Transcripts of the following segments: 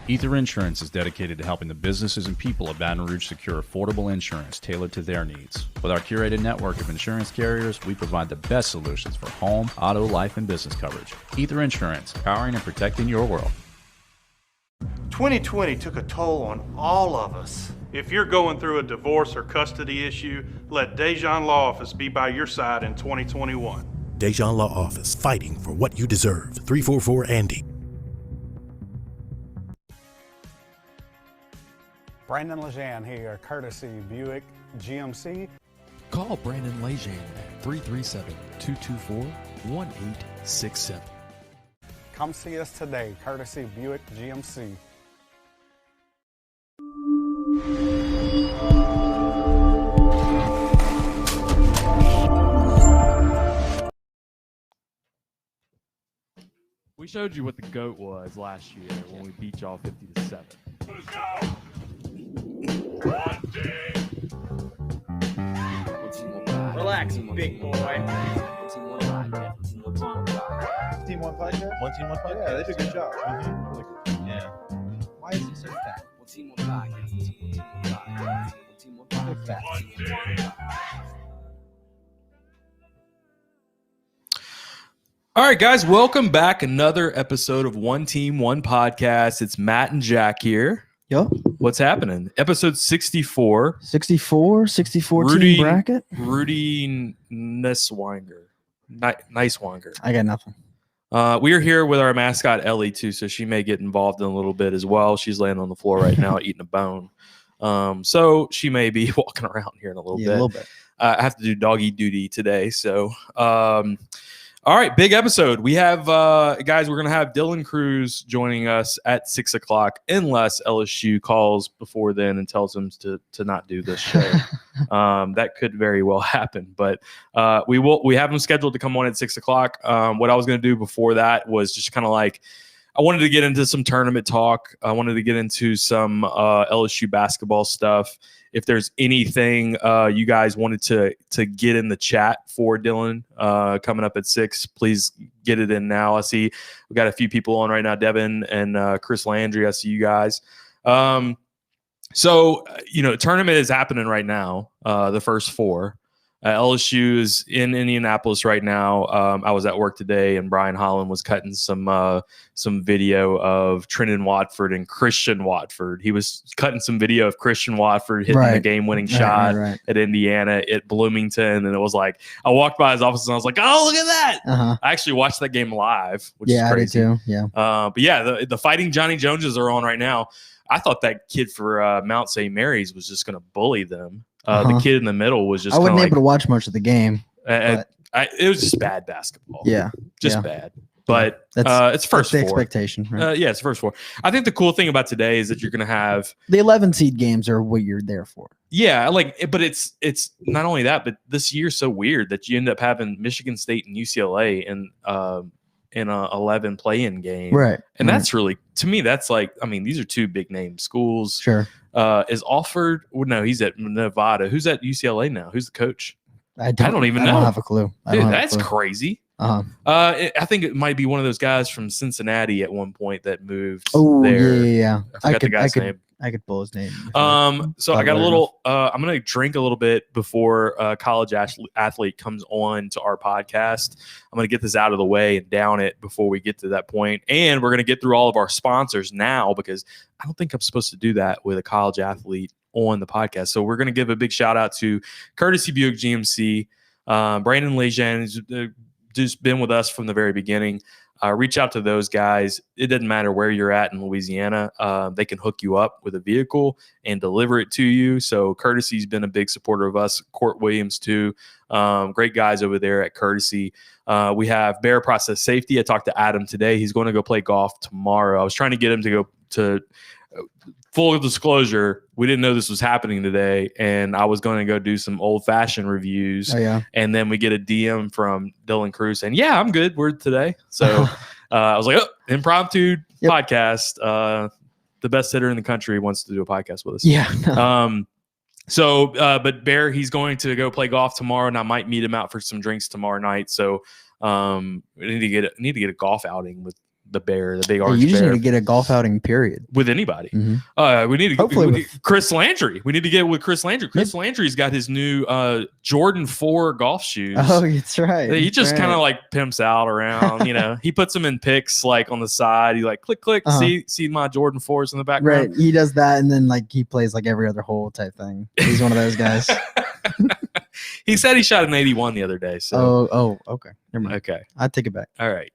Ether Insurance is dedicated to helping the businesses and people of Baton Rouge secure affordable insurance tailored to their needs. With our curated network of insurance carriers, we provide the best solutions for home, auto, life, and business coverage. Ether Insurance, powering and protecting your world. 2020 took a toll on all of us. If you're going through a divorce or custody issue, let Dejan Law Office be by your side in 2021. Dejan Law Office, fighting for what you deserve. 344-ANDY. Brandon Lejean here, courtesy Buick GMC. Call Brandon Lejean at 337-224-1867. Come see us today, courtesy Buick GMC. We showed you what the GOAT was last year when we beat y'all 50-7. Let's go! Relax, big boy. Team One podcast? One Team One podcast? Yeah, they did a good job. Yeah. Why is he so fat? Team One podcast. Team One podcast. All right, guys, welcome back. Another episode of One Team, One Podcast. It's Matt and Jack here. Yep. What's happening? Episode 64. 64 team bracket. Rudy Niswanger. Nicewanger. I got nothing. We are here with our mascot, Ellie, too, so she may get involved in a little bit as well. She's laying on the floor right now eating a bone. So she may be walking around here in a little bit. A little bit. I have to do doggy duty today, so... all right, big episode. We have, guys, we're going to have Dylan Cruz joining us at 6 o'clock unless LSU calls before then and tells him to not do this show. That could very well happen. But we have him scheduled to come on at 6 o'clock. What I was going to do before that was just kind of like I wanted to get into some tournament talk. I wanted to get into some LSU basketball stuff. If there's anything you guys wanted to get in the chat for Dylan coming up at 6, please get it in now. I see we got a few people on right now, Devin and Chris Landry. I see you guys. So, tournament is happening right now, the first 4. LSU is in Indianapolis right now. I was at work today, and Brian Holland was cutting some video of Trenton Watford and Christian Watford. He was cutting some video of Christian Watford hitting the game-winning shot at Indiana at Bloomington, and it was like I walked by his office and I was like, "Oh, look at that!" I actually watched that game live, which is crazy. I did too. Yeah, but yeah, the Fighting Johnny Joneses are on right now. I thought that kid for Mount St. Mary's was just going to bully them. The kid in the middle was just. I wasn't able to watch much of the game. It was just bad basketball. Yeah, just bad. But it's first the 4. Expectation. Right? Yeah, it's first 4. I think the cool thing about today is that you're going to have the 11 seed games are what you're there for. Yeah, but it's not only that, but this year's so weird that you end up having Michigan State and UCLA in a 11 play-in game, right? And that's really, to me, that's like, I mean, these are 2 big name schools. Sure. Is Alford? Well, no, he's at Nevada. Who's at UCLA now? Who's the coach? I don't even know. I don't have a clue. Dude, that's crazy. I think it might be one of those guys from Cincinnati at one point that moved. Oh, there. Yeah. I forgot the guy's name. I could pull his name. So I got a little. I'm gonna drink a little bit before college athlete comes on to our podcast. I'm gonna get this out of the way and down it before we get to that point, and we're gonna get through all of our sponsors now because I don't think I'm supposed to do that with a college athlete on the podcast. So we're gonna give a big shout out to Courtesy Buick GMC, Brandon Lejean, who's just been with us from the very beginning. Reach out to those guys. It doesn't matter where you're at in Louisiana. They can hook you up with a vehicle and deliver it to you. So Courtesy's been a big supporter of us. Court Williams too. Great guys over there at Courtesy. We have Bear Process Safety. I talked to Adam today. He's going to go play golf tomorrow. I was trying to get him to go to full disclosure. We didn't know this was happening today, and I was going to go do some old-fashioned reviews. Oh, yeah. And then we get a DM from Dylan Cruz saying, "Yeah, I'm good. We're today." So I was like, "Oh, impromptu podcast." The best hitter in the country wants to do a podcast with us. Yeah. But Bear, he's going to go play golf tomorrow, and I might meet him out for some drinks tomorrow night. So we need to get a golf outing with the Bear, the big orange you just bear. need to get a golf outing, period. With anybody. Mm-hmm. We need to hopefully Chris Landry. We need to get with Chris Landry. Chris Landry's got his new Jordan 4 golf shoes. Oh, that's right. He just kind of like pimps out around, he puts them in pics like on the side. He like click, see my Jordan 4s in the background. Right. He does that, and then like he plays like every other hole type thing. He's one of those guys. He said he shot an 81 the other day. So okay. Never mind. Okay. I take it back. All right.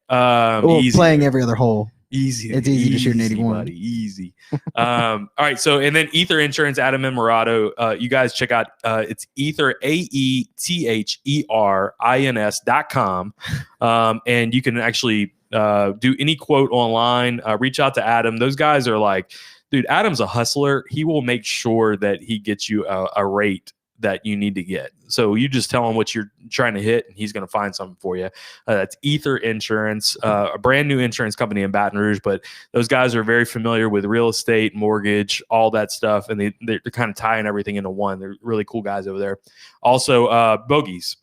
Easy. Playing every other hole. Easy. It's easy to shoot an 81. Buddy, easy. All right. So, and then Ether Insurance, Adam and Murado. You guys check out, it's Ether, AETHERINS.com. And you can actually do any quote online. Reach out to Adam. Those guys are like, dude, Adam's a hustler. He will make sure that he gets you a rate that you need to get. So you just tell him what you're trying to hit, and he's going to find something for you. That's Ether Insurance, a brand new insurance company in Baton Rouge, but those guys are very familiar with real estate, mortgage, all that stuff, and they're kind of tying everything into one. They're really cool guys over there. Also, Bogies.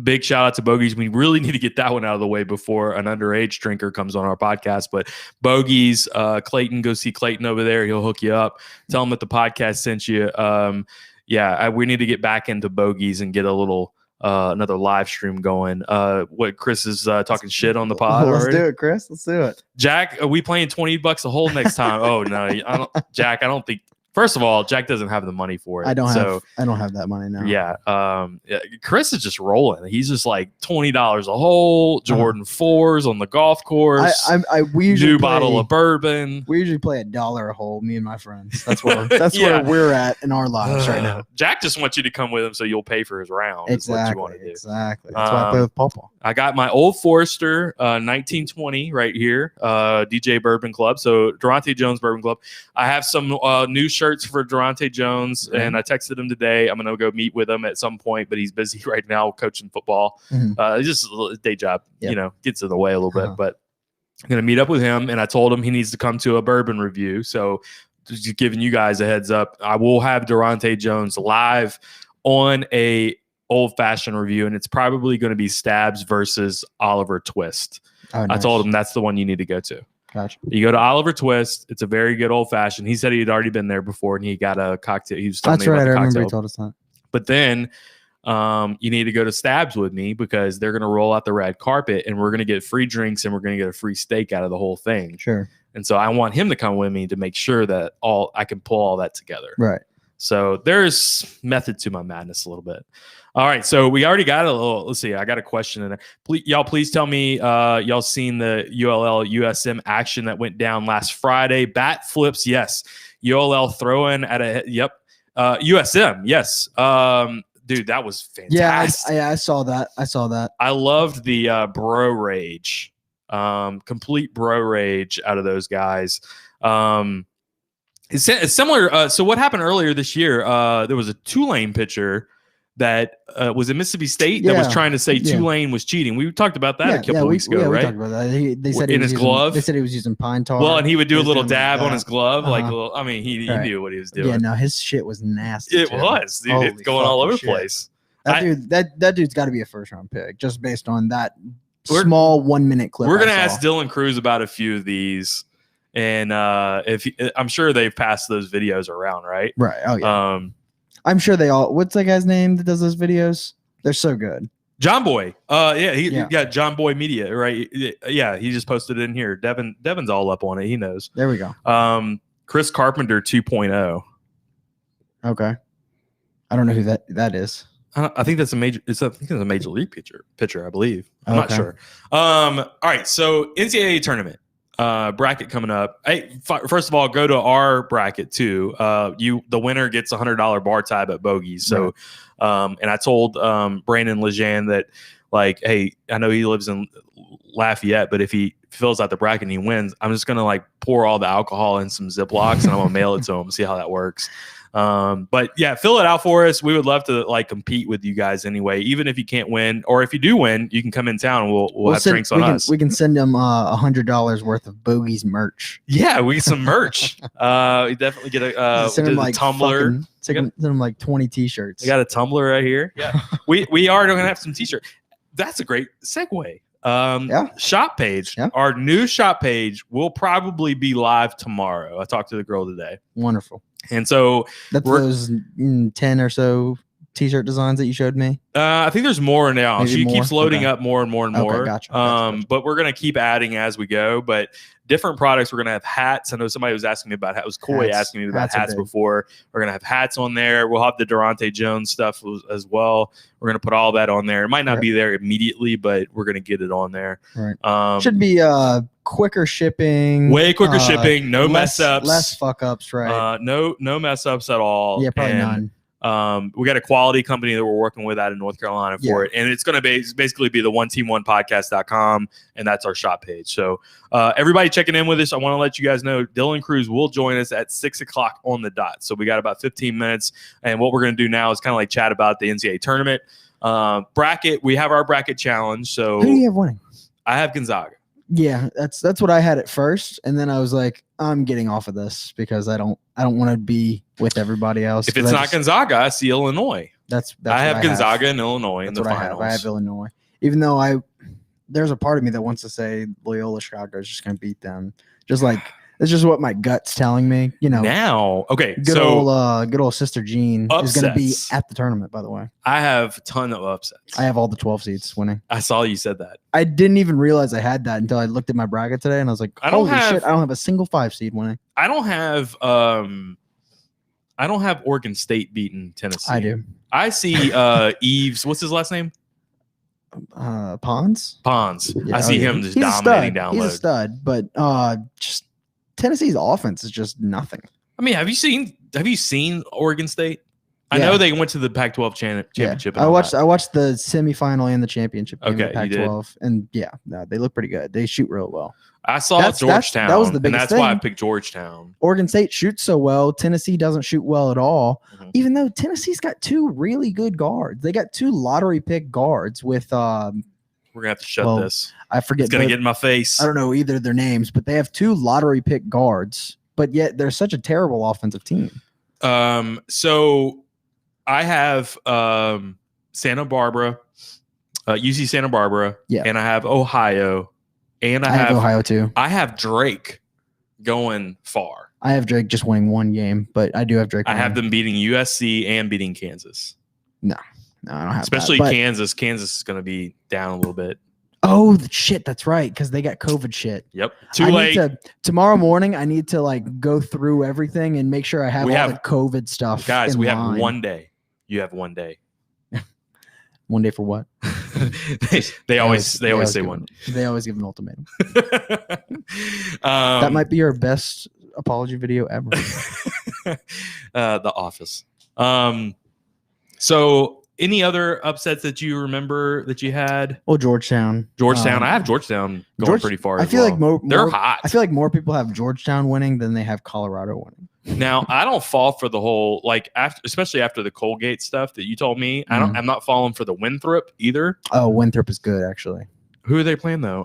Big shout out to Bogies. We really need to get that one out of the way before an underage drinker comes on our podcast. But Bogies, Clayton, go see Clayton over there. He'll hook you up. Tell him that the podcast sent you. We need to get back into Bogies and get a little another live stream going. What Chris is talking shit on the pod. Let's already? do it, Chris. Let's do it. Jack, are we playing $20 a hole next time? Oh no, Jack. I don't think. First of all, Jack doesn't have the money for it. I don't have that money now. Yeah. Chris is just rolling. He's just like $20 a hole, Jordan 4s on the golf course. We usually new bottle of bourbon. We usually play $1 a hole, me and my friends. That's where where we're at in our lives right now. Jack just wants you to come with him so you'll pay for his round. Exactly. Is what you want to do. Exactly. That's why I play with Pawpaw. I got my old Forester 1920 right here, DJ Bourbon Club. So Durante Jones Bourbon Club. I have some new shirts for Durante Jones, and I texted him today. I'm going to go meet with him at some point, but he's busy right now coaching football. Just a day job, gets in the way a little bit. But I'm going to meet up with him, and I told him he needs to come to a bourbon review. So just giving you guys a heads up, I will have Durante Jones live on a old-fashioned review, and it's probably going to be Stabs versus Oliver Twist. Oh, nice. I told him that's the one you need to go to. Gotcha. You go to Oliver Twist. It's a very good old-fashioned. He said he had already been there before, and he got a cocktail. He was telling That's me about right. the I remember cocktail. he told us that. But then you need to go to Stabs with me because they're going to roll out the red carpet and we're going to get free drinks and we're going to get a free steak out of the whole thing. Sure. And so I want him to come with me to make sure that I can pull all that together. Right. So there's method to my madness a little bit. All right. So we already got a little, let's see. I got a question in there. Please tell me y'all seen the ULL USM action that went down last Friday. Bat flips. Yes. ULL throwing at USM. Yes. Dude, that was fantastic. Yeah, I saw that. I loved the bro rage, complete bro rage out of those guys. It's similar. So what happened earlier this year? There was a Tulane pitcher that was in Mississippi State that was trying to say Tulane was cheating. We talked about that a couple of weeks ago, right? We talked about that. They said in his glove. They said he was using pine tar. Well, and he would do a little dab on his glove, he Right. knew what he was doing. Yeah, no, his shit was nasty. It was, dude. It's going all over the place. That dude's got to be a first round pick just based on that small 1 minute clip. We're gonna ask Dylan Cruz about a few of these, and I'm sure they've passed those videos around, right? Right. Oh yeah. I'm sure they all. What's that guy's name that does those videos? They're so good. John Boy. He got John Boy Media, right? Yeah, he just posted it in here. Devin's all up on it. He knows. There we go. Chris Carpenter 2.0. Okay. I don't know who that is. I think that's a major. I think it's a major league pitcher. I believe. I'm not sure. All right. So NCAA tournament bracket coming up. Hey, first of all, go to our bracket too. The winner gets $100 bar tab at Bogies. So, and I told Brandon Lejean that, like, hey, I know he lives in Lafayette, but if he fills out the bracket and he wins, I'm just gonna like pour all the alcohol in some Ziplocs and I'm gonna mail it to him. See how that works. But yeah, fill it out for us. We would love to like compete with you guys anyway. Even if you can't win, or if you do win, you can come in town and we'll have drinks on us. We can send them $100 worth of Bogies merch. Yeah, we get some merch. We definitely get a send them like tumbler. Send them like 20 t-shirts. We got a tumbler right here. Yeah, we are going to have some t-shirts. That's a great segue. Shop page. Yeah. Our new shop page will probably be live tomorrow. I talked to the girl today. Wonderful. And so that's those 10 or so t-shirt designs that you showed me. I think there's more now. Maybe she keeps loading up more and more and more. Gotcha. But we're gonna keep adding as we go. But different products. We're gonna have hats. I know somebody was asking me about hats. It was Coy asking me about hats before. We're gonna have hats on there. We'll have the Durante Jones stuff as well. We're gonna put all that on there. It might not be there immediately, but we're gonna get it on there. Right. Should be quicker shipping. Way quicker shipping. No mess ups. Less fuck ups. Right. No mess ups at all. Yeah, probably none. We got a quality company that we're working with out in North Carolina for it. And it's going to basically be the oneteam1podcast.com. And that's our shop page. So everybody checking in with us, I want to let you guys know Dylan Cruz will join us at 6:00 on the dot. So we got about 15 minutes. And what we're going to do now is kind of like chat about the NCAA tournament bracket. We have our bracket challenge. So who do you have winning? I have Gonzaga. Yeah, that's what I had at first, and then I was like, I'm getting off of this because I don't want to be with everybody else. If it's not Gonzaga, I see Illinois. That's I have Gonzaga and Illinois in the finals. I have Illinois, even though there's a part of me that wants to say Loyola Chicago is just going to beat them. Just like it's just what my gut's telling me. You know. Now, okay, good old Sister Jean is going to be at the tournament. By the way, I have a ton of upsets. I have all the 12 seeds winning. I saw you said that. I didn't even realize I had that until I looked at my bracket today, and I was like, "Holy shit! I don't have a single 5 seed winning." I don't have Oregon State beating Tennessee. I do. I see Eves. What's his last name? Pons. Yeah, I see him just dominating down low. He's a stud, but just Tennessee's offense is just nothing. I mean, have you seen Oregon State? I know they went to the Pac-12 championship. I watched the semifinal and the championship game of the Pac-12, and they look pretty good. They shoot real well. I saw Georgetown. That was the biggest thing. Why I picked Georgetown. Oregon State shoots so well. Tennessee doesn't shoot well at all. Mm-hmm. Even though Tennessee's got 2 really good guards. They got 2 lottery pick guards with. We're gonna have to shut this. I forget. It's gonna get in my face. I don't know either of their names, but they have 2 lottery pick guards, but yet they're such a terrible offensive team. So I have Santa Barbara, UC Santa Barbara, and I have Ohio, and I have Ohio too. I have Drake going far. I have Drake just winning 1 game, but I do have Drake. I have them beating USC and beating Kansas. No, I don't have Especially that, Kansas. Kansas is going to be down a little bit. Oh shit, that's right, because they got COVID shit. Yep, too late. Tomorrow morning, I need to like go through everything and make sure I have all the COVID stuff. Guys, we have 1 day. You have 1 day. 1 day for what? they always say one. They always give an ultimatum. That might be your best apology video ever. The Office. So any other upsets that you remember that you had? Well, Georgetown. I have Georgetown going pretty far. I feel like they're hot. I feel like more people have Georgetown winning than they have Colorado winning. Now, I don't fall for the whole especially after the Colgate stuff that you told me. I'm not falling for the Winthrop either. Oh, Winthrop is good actually. Who are they playing though?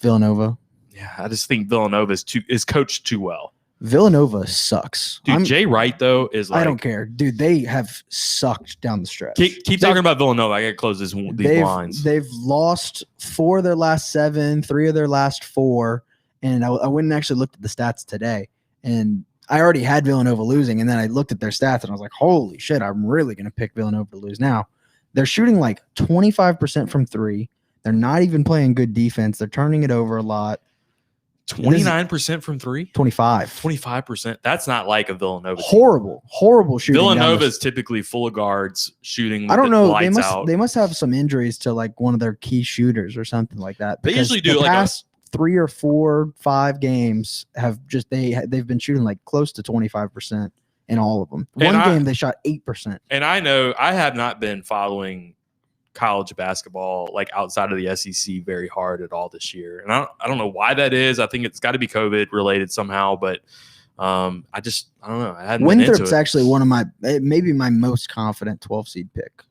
Villanova. Yeah, I just think Villanova is coached too well. Villanova sucks. Dude, Jay Wright though is like, I don't care, dude. They have sucked down the stretch. Keep talking about Villanova. I gotta close these lines. They've lost 4 of their last 7, 3 of their last 4, and I went and actually looked at the stats today, and I already had Villanova losing, and then I looked at their stats, and I was like, holy shit, I'm really gonna pick Villanova to lose. Now they're shooting like 25% from 3. They're not even playing good defense. They're turning it over a lot. 29% from 3? 25%. That's not like a Villanova team. Horrible shooting. Villanova is typically full of guards shooting. I don't know. Out. They must have some injuries to like one of their key shooters or something like that. They usually do. The like past 3 or 4, 5 games have just they've been shooting like close to 25% in all of them. One game they shot 8%. And I know I have not been following college basketball like outside of the SEC very hard at all this year, and I don't know why that is. I think it's got to be COVID related somehow, but I don't know. I hadn't Winthrop's actually one of maybe my most confident 12 seed pick,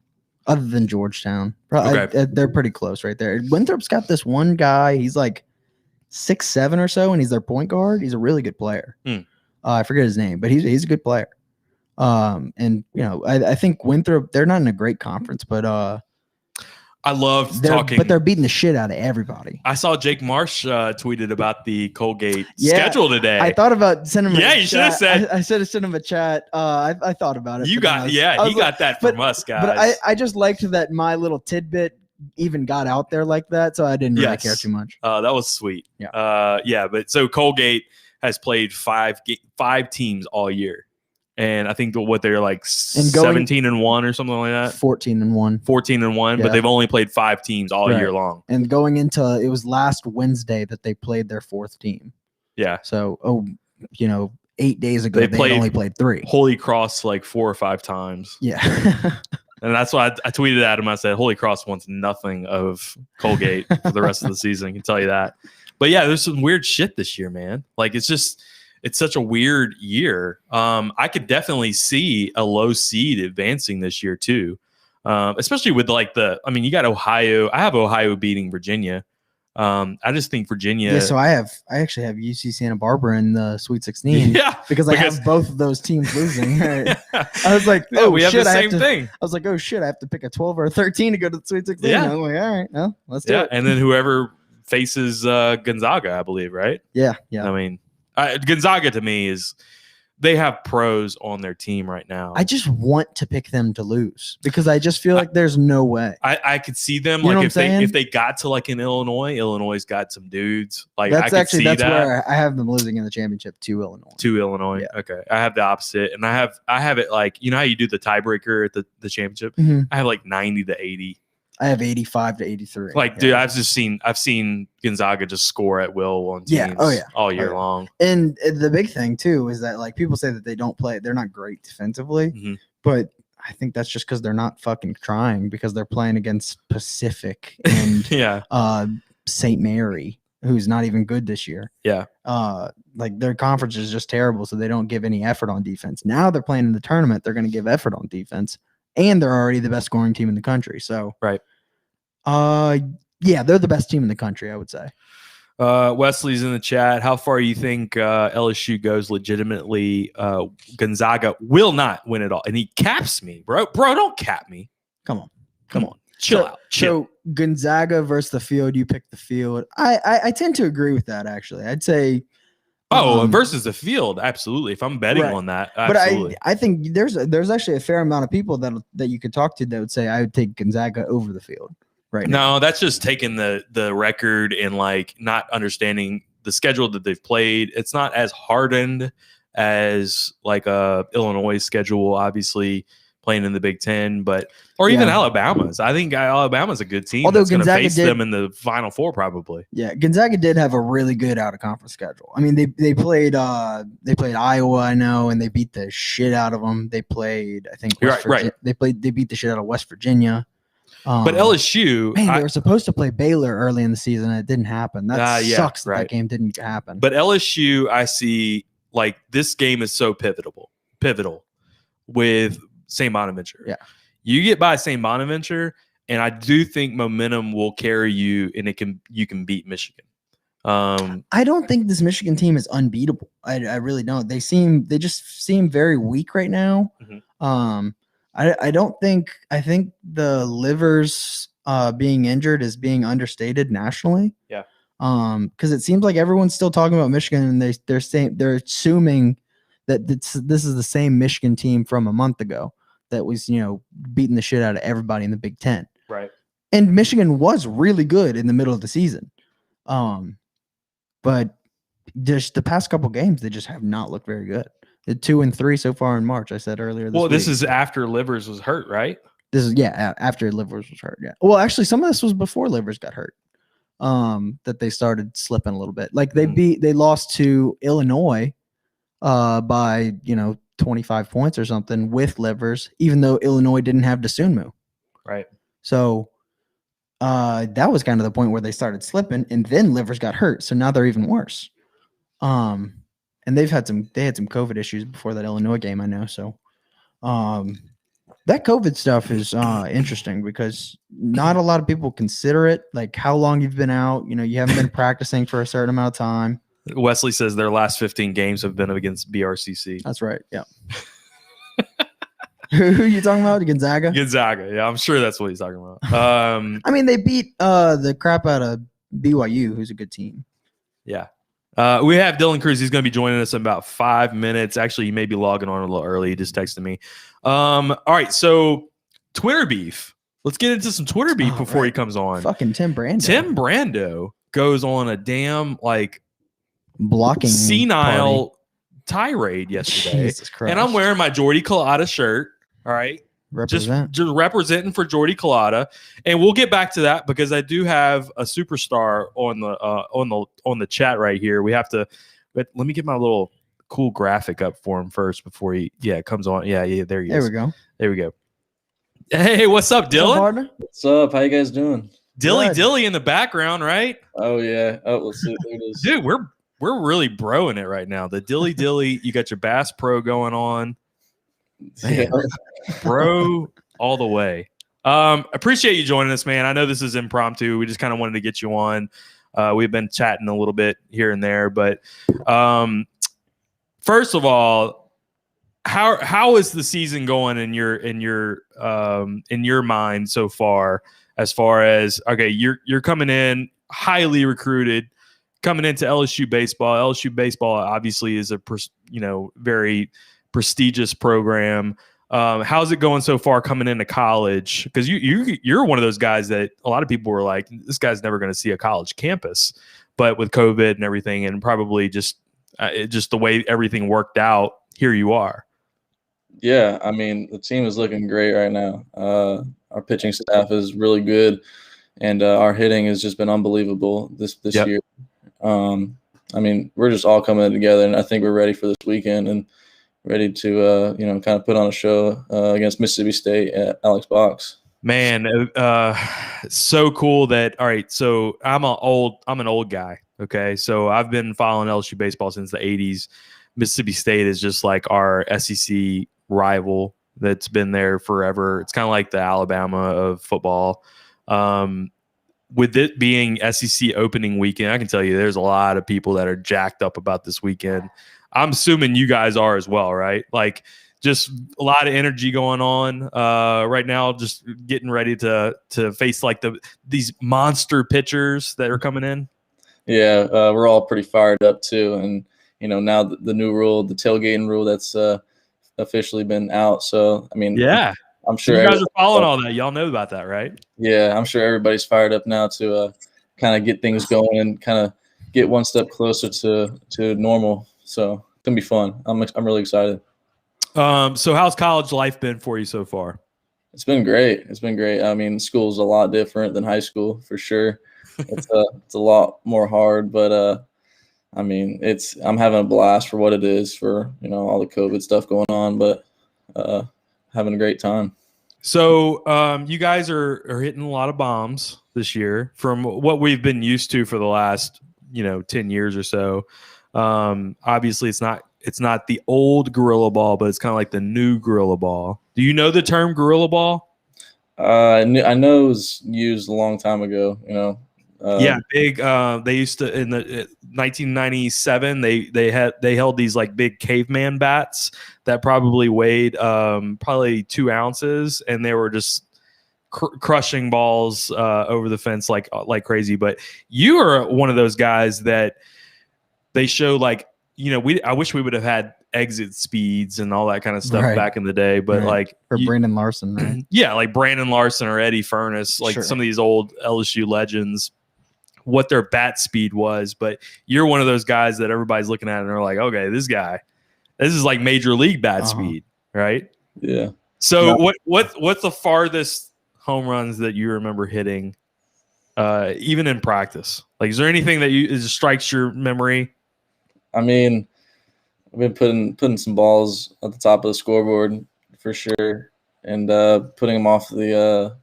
other than Georgetown. Okay. They're pretty close right there. Winthrop's got this one guy. He's like 6'7" or so, and he's their point guard. He's a really good player. I forget his name, but he's a good player. And you know, I think Winthrop, they're not in a great conference, but I love talking. But they're beating the shit out of everybody. I saw Jake Marsh tweeted about the Colgate schedule today. I thought about sending him you should have said. I should have sent him a chat. I thought about it. You got, he got that from us, guys. But I just liked that my little tidbit even got out there like that, so I didn't really care too much. That was sweet. Yeah. But so Colgate has played 5 teams all year. And I think what they're like 17-1 or something like that. 14-1. 14-1, but they've only played 5 teams all year long. And going into it was last Wednesday that they played their 4th team. Yeah. So 8 days ago they only played 3. Holy Cross like 4 or 5 times. Yeah. And that's why I tweeted at him. I said, Holy Cross wants nothing of Colgate for the rest of the season. I can tell you that. But yeah, there's some weird shit this year, man. Like it's such a weird year. I could definitely see a low seed advancing this year too, especially with you got Ohio. I have Ohio beating Virginia. I just think Virginia. Yeah, so I actually have UC Santa Barbara in the Sweet 16. Yeah, because I have both of those teams losing. Right? I was like, we have the same thing. I was like, oh shit, I have to pick a 12 or a 13 to go to the Sweet 16. Yeah. I'm like, all right, well, let's do it. And then whoever faces Gonzaga, I believe, right? Yeah. I mean. Gonzaga to me they have pros on their team right now. I just want to pick them to lose because I just feel like there's no way. I could see them if they got to like in Illinois got some dudes. Like that's where I have them losing in the championship to Illinois. Yeah. Okay. I have the opposite, and I have it like how you do the tiebreaker at the championship. Mm-hmm. I have like 90-80. I have 85-83. Like, dude, I've seen Gonzaga just score at will on teams all year long. And the big thing too is that like people say that they don't play, they're not great defensively, but I think that's just because they're not fucking trying because they're playing against Pacific and St. Mary, who's not even good this year. Yeah. Like their conference is just terrible, so they don't give any effort on defense. Now they're playing in the tournament, they're going to give effort on defense. And they're already the best scoring team in the country. So, right. Yeah, they're the best team in the country, I would say. Wesley's in the chat. How far you think LSU goes legitimately? Gonzaga will not win it all. And he caps me, bro. Bro, don't cap me. Come on. Chill out. So Gonzaga versus the field, you pick the field. I tend to agree with that, actually. I'd say versus the field, absolutely. If I'm betting on that, absolutely. But I think there's actually a fair amount of people that you could talk to that would say I would take Gonzaga over the field right now. No, that's just taking the record and like not understanding the schedule that they've played. It's not as hardened as like Illinois' schedule, obviously playing in the Big Ten, or even Alabama's. I think Alabama's a good team. Although that's going to face did, them in the Final Four, probably. Yeah, Gonzaga did have a really good out of conference schedule. I mean, they played Iowa, I know, and they beat the shit out of them. They played, I think, right. They beat the shit out of West Virginia. But LSU, they were supposed to play Baylor early in the season, and it didn't happen. That sucks. That game didn't happen. But LSU, I see like this game is so pivotal with St. Bonaventure. Yeah. You get by St. Bonaventure, and I do think momentum will carry you, and you can beat Michigan. I don't think this Michigan team is unbeatable. I really don't. They just seem very weak right now. Mm-hmm. I think the Livers being injured is being understated nationally. Yeah. Because it seems like everyone's still talking about Michigan, and they're assuming that this is the same Michigan team from a month ago that was, beating the shit out of everybody in the Big Ten. Right. And Michigan was really good in the middle of the season. But just the past couple games, they just have not looked very good. The 2-3 so far in March, I said earlier. This is after Livers was hurt, right? This is after Livers was hurt. Yeah. Well, actually, some of this was before Livers got hurt. That they started slipping a little bit. Like they lost to Illinois by 25 points or something with Livers, even though Illinois didn't have Dosunmu. Right. So that was kind of the point where they started slipping, and then Livers got hurt. So now they're even worse. And they had some COVID issues before that Illinois game, I know. So that COVID stuff is interesting because not a lot of people consider it, like how long you've been out. You haven't been practicing for a certain amount of time. Wesley says their last 15 games have been against BRCC. That's right. Yeah. Who are you talking about? Gonzaga? Gonzaga. Yeah, I'm sure that's what he's talking about. I mean, they beat the crap out of BYU, who's a good team. Yeah. We have Dylan Cruz. He's going to be joining us in about 5 minutes. Actually, he may be logging on a little early. He just texted me. All right. So Twitter beef. Let's get into some Twitter beef before he comes on. Fucking Tim Brando. Tim Brando goes on a damn blocking senile tirade yesterday. Jesus Christ. And I'm wearing my Jordy Collada shirt. All right. Just representing for Jordy Collada, and we'll get back to that because I do have a superstar on the chat right here. We have to, but let me get my little cool graphic up for him first before he comes on. Yeah, there he is. There we go. Hey, what's up, Dylan? What's up? How you guys doing? Dilly in the background, right? Oh yeah. Oh, let's see. There it is. Dude, we're really broing it right now. The Dilly, you got your Bass Pro going on. Yeah. Bro, all the way. Appreciate you joining us, man. I know this is impromptu. We just kind of wanted to get you on. We've been chatting a little bit here and there, but first of all, how is the season going in your mind so far? As far as you're coming in highly recruited, coming into LSU baseball. LSU baseball obviously is a very prestigious program. How's it going so far coming into college? Because you're one of those guys that a lot of people were like, this guy's never going to see a college campus. But with COVID and everything, and probably just the way everything worked out, here you are. Yeah, I mean, the team is looking great right now. Our pitching staff is really good, and our hitting has just been unbelievable this year. I mean, we're just all coming together, and I think we're ready for this weekend and ready to kind of put on a show against Mississippi State at Alex Box. Man, so cool that. All right, so I'm an old guy. Okay, so I've been following LSU baseball since the '80s. Mississippi State is just like our SEC rival that's been there forever. It's kind of like the Alabama of football. with it being SEC opening weekend, I can tell you there's a lot of people that are jacked up about this weekend. I'm assuming you guys are as well, right? Like just a lot of energy going on right now, just getting ready to face like these monster pitchers that are coming in. Yeah, we're all pretty fired up too. And, now the new rule, the tailgating rule that's officially been out. So, I mean, yeah. I'm sure you guys are following all that. Y'all know about that, right? Yeah, I'm sure everybody's fired up now to kind of get things going and kind of get one step closer to normal. So it's gonna be fun. I'm really excited. So how's college life been for you so far? It's been great. I mean, school's a lot different than high school for sure. It's a lot more hard, but I mean, I'm having a blast for what it is for all the COVID stuff going on, but having a great time. So you guys are hitting a lot of bombs this year from what we've been used to for the last 10 years or so. Obviously, it's not the old Gorilla Ball, but it's kind of like the new Gorilla Ball. Do you know the term Gorilla Ball? I know it was used a long time ago. Yeah, big. They used to in the 1997. They held these like big caveman bats that probably weighed probably 2 ounces, and they were just crushing balls over the fence like crazy. But you are one of those guys that they show like I wish we would have had exit speeds and all that kind of stuff back in the day, but like for Brandon Larson, right? Yeah, like Brandon Larson or Eddie Furness, like some of these old LSU legends, what their bat speed was. But you're one of those guys that everybody's looking at and they're like, okay, this is like major league bat speed, right? Yeah. So what's the farthest home runs that you remember hitting, even in practice? Like, is there anything that strikes your memory? I mean, I've been putting some balls at the top of the scoreboard for sure, and putting them off the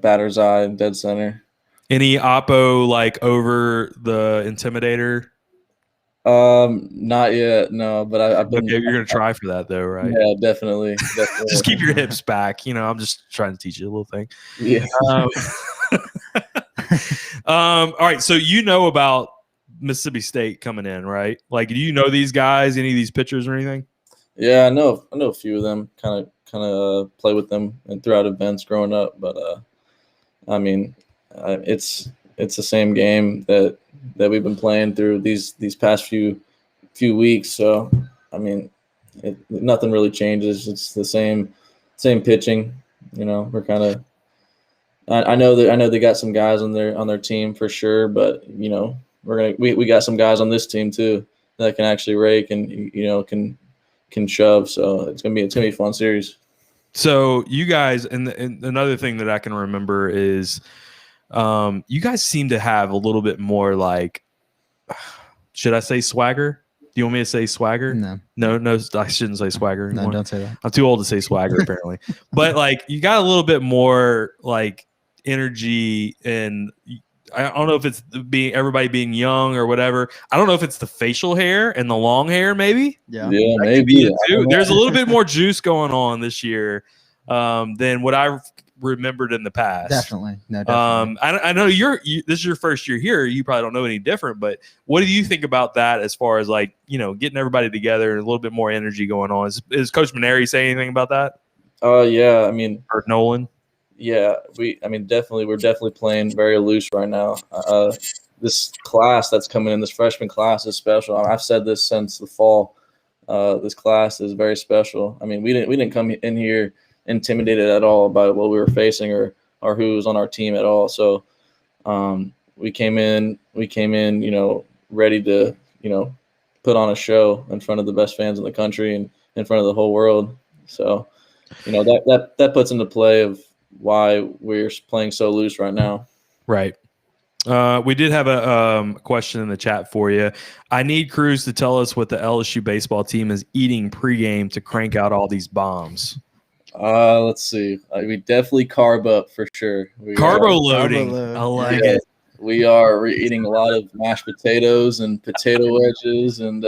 batter's eye, dead center. Any oppo like over the Intimidator? Not yet, no. But I've been. Okay, you're gonna try for that though, right? Yeah, definitely. Just keep your hips back. I'm just trying to teach you a little thing. Yeah. All right, so about Mississippi State coming in, right? Like, do you know these guys, any of these pitchers or anything? Yeah, I know a few of them. Kind of play with them and throughout events growing up. But I mean, it's the same game that we've been playing through these past few weeks. So I mean, nothing really changes. It's the same pitching. We're kind of. I know they got some guys on their team for sure, but we got some guys on this team too that can actually rake and can shove. So it's gonna be a fun series. So you guys, and another thing that I can remember is, you guys seem to have a little bit more like, should I say swagger? Do you want me to say swagger? No, I shouldn't say swagger anymore. No, don't say that. I'm too old to say swagger apparently. But like, you got a little bit more like energy, and I don't know if it's everybody being young or whatever. I don't know if it's the facial hair and the long hair, maybe. Yeah, maybe. There's a little bit more juice going on this year than what I remembered in the past. Definitely. No, definitely. I know this is your first year here. You probably don't know any different, but what do you think about that as far as like, getting everybody together and a little bit more energy going on? Is Coach Maneri saying anything about that? Yeah. I mean, or Nolan? Yeah, we're definitely playing very loose right now. This class that's coming in, this freshman class is special. I've said this since the fall. This class is very special. I mean, we didn't come in here intimidated at all by what we were facing or who was on our team at all. So we came in, ready to, put on a show in front of the best fans in the country and in front of the whole world. So, that puts into play of why we're playing so loose right now. Right. We did have a question in the chat for you. I need Cruz to tell us what the LSU baseball team is eating pregame to crank out all these bombs. Let's see. We definitely carb up for sure. Carbo loading. I like it. We're eating a lot of mashed potatoes and potato wedges and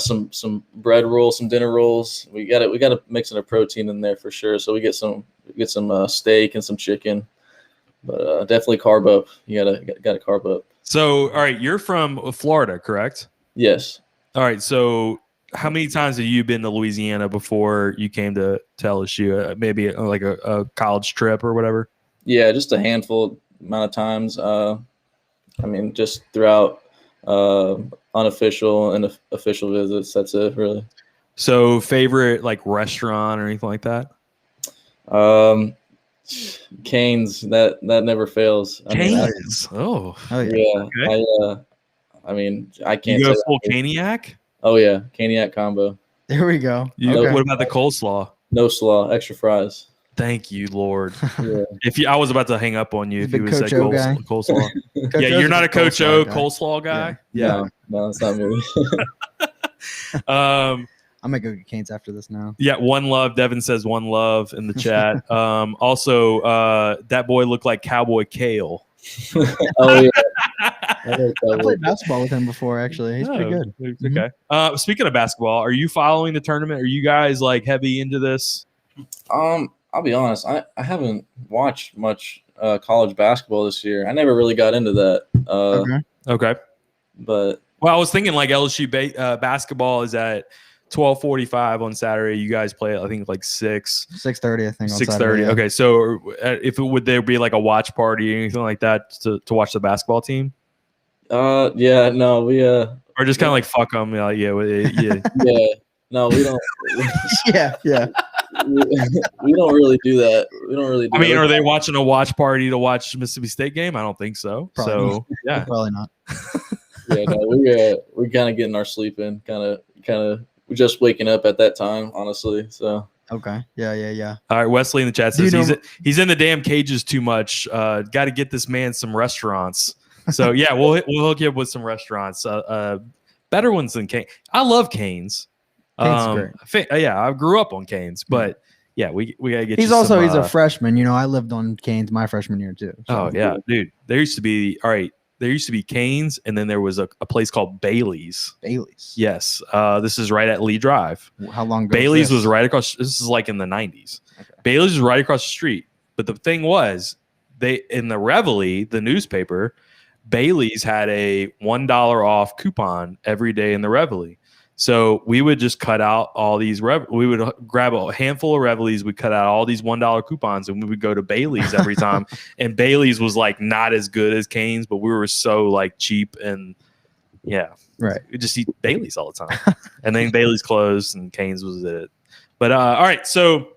some bread rolls, some dinner rolls. We got to mix in a protein in there for sure. So we get some steak and some chicken. But definitely carb up. You gotta carb up. So, all right, you're from Florida, correct? Yes. All right. So, how many times have you been to Louisiana before you came to LSU? Maybe like a college trip or whatever? Yeah, just a handful amount of times. I mean, just throughout unofficial and official visits. That's it, really. So, favorite like restaurant or anything like that? Canes, that never fails. Canes. Oh yeah. Okay. I mean, I can't. You go say full that. Caniac? Oh yeah, Caniac combo. There we go. What about the coleslaw? No slaw, extra fries. Thank you, Lord. Yeah. I was about to hang up on you if you would say Coach O guy. coleslaw. Coach Yeah, O's you're not a Coach O guy. coleslaw guy. Yeah. No, it's not me. I'm gonna go get Canes after this now. Yeah, one love. Devin says one love in the chat. Also, that boy looked like Cowboy Kale. Oh yeah. I played basketball with him before. Actually, he's pretty good. Okay. Speaking of basketball, are you following the tournament? Are you guys like heavy into this? I'll be honest. I haven't watched much college basketball this year. I never really got into that. Okay. But I was thinking like LSU basketball is at 12:45 on Saturday. You guys play I think like 6:30. I think 6:30. Yeah. Okay, so would there be like a watch party or anything like that to watch the basketball team? Yeah, no, we or just kind of like fuck them. Yeah. Yeah, no, we don't. yeah. We don't really do that. We don't really. I mean, are they watching a watch party to watch Mississippi State game? I don't think so. Probably so yeah, probably not. Yeah, no, we're kind of getting our sleep in. Kind of. We're just waking up at that time, honestly. So okay, yeah. All right, Wesley in the chat says he's in the damn cages too much. Got to get this man some restaurants. So yeah, we'll hook you up with some restaurants. Better ones than Canes. I love Canes. Great. I grew up on Canes, but yeah, we gotta get. He's a freshman. You know, I lived on Canes my freshman year too. So. Oh yeah, dude. There used to be Canes, and then there was a place called Bailey's. Bailey's. Yes. This is right at Lee Drive. How long ago? Bailey's was right across. This is like in the 90s. Okay. Bailey's was right across the street. But the thing was, in the Reveille, the newspaper, Bailey's had a $1 off coupon every day in the Reveille. So we would just cut out all these. We would grab a handful of Reveilles. We cut out all these $1 coupons, and we would go to Bailey's every time. And Bailey's was like not as good as Canes, but we were so like cheap and right. We just eat Bailey's all the time. And then Bailey's closed, and Canes was it. But all right, so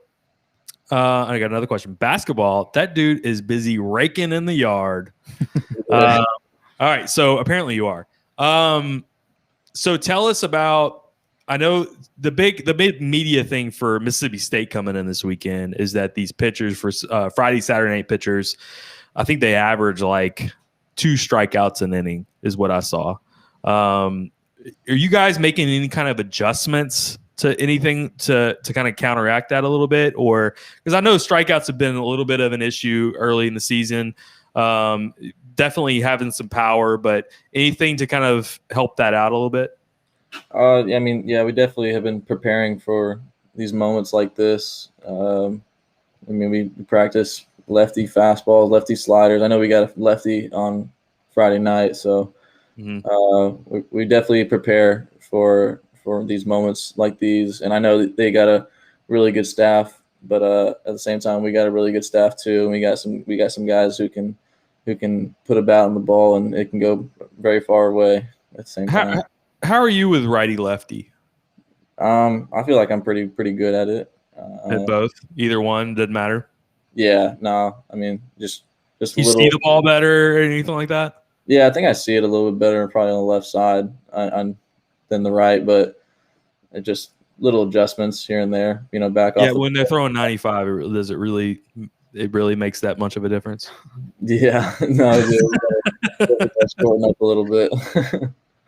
I got another question. Basketball. That dude is busy raking in the yard. All right, so apparently you are. So tell us about. I know the big media thing for Mississippi State coming in this weekend is that these pitchers for Friday, Saturday night pitchers, I think they average like 2 strikeouts an inning is what I saw. Are you guys making any kind of adjustments to anything to kind of counteract that a little bit, or because I know strikeouts have been a little bit of an issue early in the season. Definitely having some power, but anything to kind of help that out a little bit? I mean, we definitely have been preparing for these moments like this. I mean, we practice lefty fastballs, lefty sliders. I know we got a lefty on Friday night, so we definitely prepare for these moments like these. And I know that they got a really good staff, but at the same time, we got a really good staff too, and we got some guys who can put a bat on the ball, and it can go very far away at the same time. How are you with righty lefty? I feel like I'm pretty good at it. At both, either one doesn't matter. Yeah, no, I mean just you see the ball better or anything like that. Yeah, I think I see it a little bit better, probably on the left side than the right, but it just little adjustments here and there. Back off. Yeah, when they're throwing 95, it really makes that much of a difference? Yeah, no, scoring up a little bit.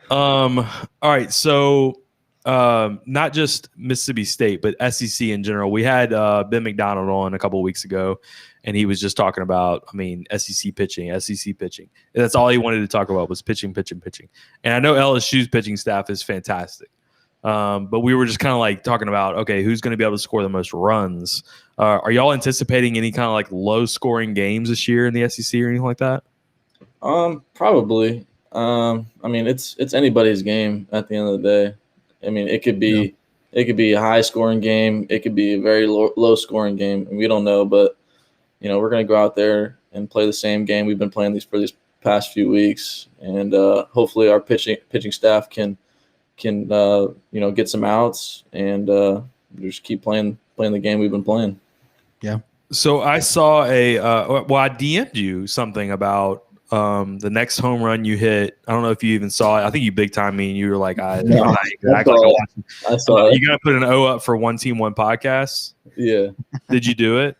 All right, so not just Mississippi State, but SEC in general. We had Ben McDonald on a couple of weeks ago, and he was just talking about, SEC pitching. And that's all he wanted to talk about was pitching. And I know LSU's pitching staff is fantastic. But we were just kind of like talking about, okay, who's going to be able to score the most runs? Are y'all anticipating any kind of like low scoring games this year in the SEC or anything like that? Probably. I mean, it's anybody's game at the end of the day. I mean, it could be a high scoring game. It could be a very low scoring game. And we don't know, but we're going to go out there and play the same game we've been playing for these past few weeks, and hopefully our pitching staff can get some outs and just keep playing the game we've been playing. Yeah. So I saw I DM'd you something about the next home run you hit. I don't know if you even saw it. I think you big time me and you were like, I saw it. You got to put an O up for One Team One Podcast. Yeah. Did you do it?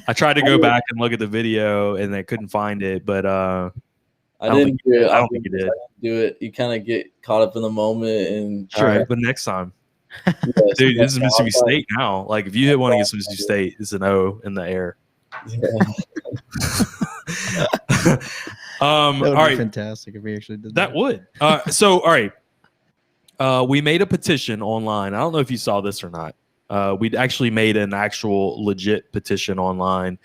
I tried to go back and look at the video and I couldn't find it, but I don't think you did. Do it. You kind of get caught up in the moment and sure. But next time, dude, this is Mississippi State now. Like if you hit one against Mississippi State, it's an O in the air. Yeah. That would all be right, fantastic if we actually did that. Would. So all right, we made a petition online. I don't know if you saw this or not. We'd actually made an actual legit petition online,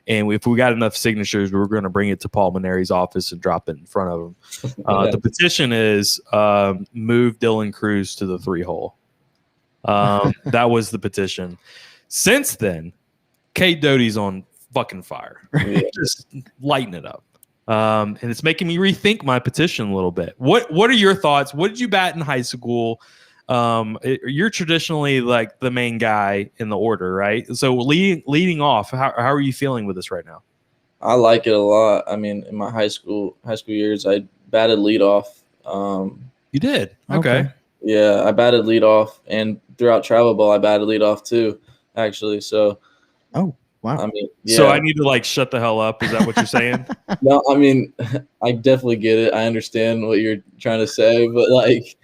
and if we got enough signatures, we were going to bring it to Paul Maneri's office and drop it in front of him. The petition is move Dylan Cruz to the 3-hole. That was the petition. Since then, Cade Doty's on fucking fire, just lighting it up, and it's making me rethink my petition a little bit. What are your thoughts? What did you bat in high school? You're traditionally like the main guy in the order, right? So leading off, how are you feeling with this right now? I like it a lot. I mean, in my high school years, I batted leadoff. You did? Okay. Yeah, I batted leadoff, and throughout travel ball, I batted leadoff too, actually. So. Oh, wow. I mean, yeah. So I need to like shut the hell up. Is that what you're saying? No, I mean, I definitely get it. I understand what you're trying to say, but like,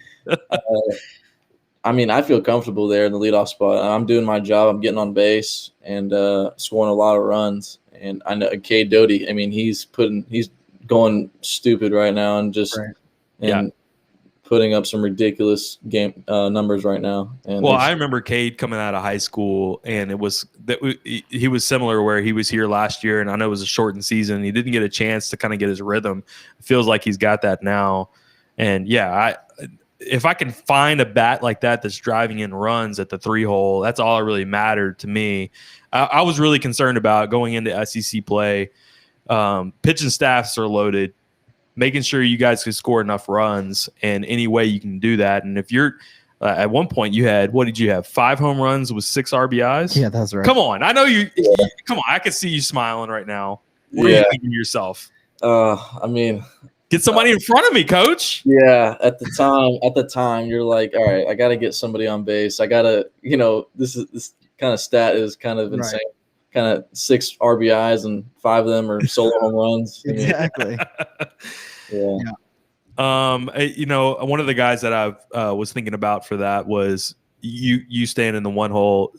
I mean, I feel comfortable there in the leadoff spot. I'm doing my job. I'm getting on base and scoring a lot of runs. And I know Cade Doty, I mean, he's going stupid right now and just putting up some ridiculous game numbers right now. And I remember Cade coming out of high school, and he was similar where he was here last year, and I know it was a shortened season. He didn't get a chance to kind of get his rhythm. It feels like he's got that now. And if I can find a bat like that that's driving in runs at the 3-hole, that's all that really mattered to me. I was really concerned about going into SEC play. Pitching staffs are loaded, making sure you guys can score enough runs, and any way you can do that. And if you're at one point you had, what did you have? 5 home runs with 6 RBIs? Yeah, that's right. Come on. I know you. Come on. I can see you smiling right now. What are you thinking to yourself? I mean, get somebody in front of me, coach. Yeah, at the time, you're like, all right, I got to get somebody on base. I got to, this kind of stat is kind of insane. Right. Kind of 6 RBIs and 5 of them are solo home runs. Exactly. Yeah. One of the guys that I was thinking about for that was you staying in the 1-hole.